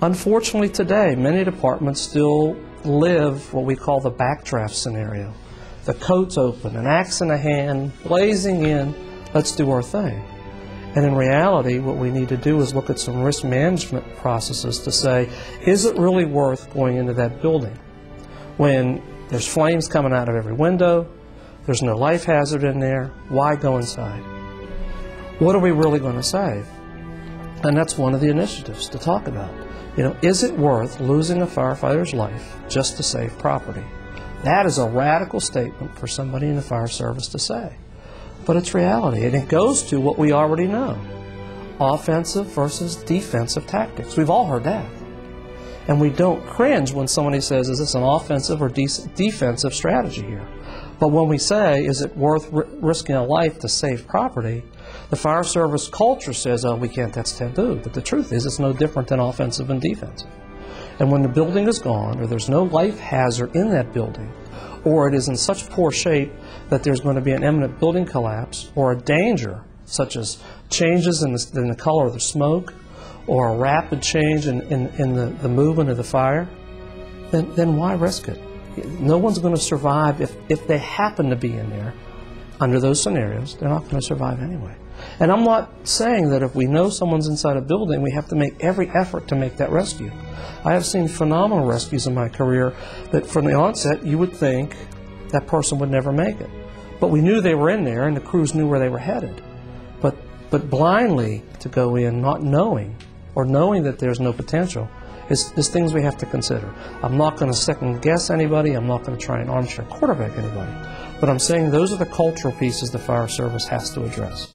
Unfortunately today, many departments still live what we call the backdraft scenario. The coat's open, an axe in a hand, blazing in, let's do our thing. And in reality, what we need to do is look at some risk management processes to say, is it really worth going into that building when there's flames coming out of every window, there's no life hazard in there, why go inside? What are we really going to save? And that's one of the initiatives to talk about. You know, is it worth losing a firefighter's life just to save property? That is a radical statement for somebody in the fire service to say. But it's reality, and it goes to what we already know. Offensive versus defensive tactics. We've all heard that. And we don't cringe when somebody says, is this an offensive or defensive strategy here? But when we say, is it worth risking a life to save property, the fire service culture says, oh, we can't, that's taboo. But the truth is, it's no different than offensive and defensive. And when the building is gone, or there's no life hazard in that building, or it is in such poor shape that there's going to be an imminent building collapse, or a danger, such as changes in the color of the smoke, or a rapid change in the movement of the fire, then why risk it? No one's going to survive if they happen to be in there. Under those scenarios, they're not going to survive anyway. And I'm not saying that if we know someone's inside a building, we have to make every effort to make that rescue. I have seen phenomenal rescues in my career that from the onset you would think that person would never make it. But we knew they were in there and the crews knew where they were headed. But blindly to go in not knowing or knowing that there's no potential is things we have to consider. I'm not going to second guess anybody. I'm not going to try and armchair quarterback anybody. But I'm saying those are the cultural pieces the fire service has to address.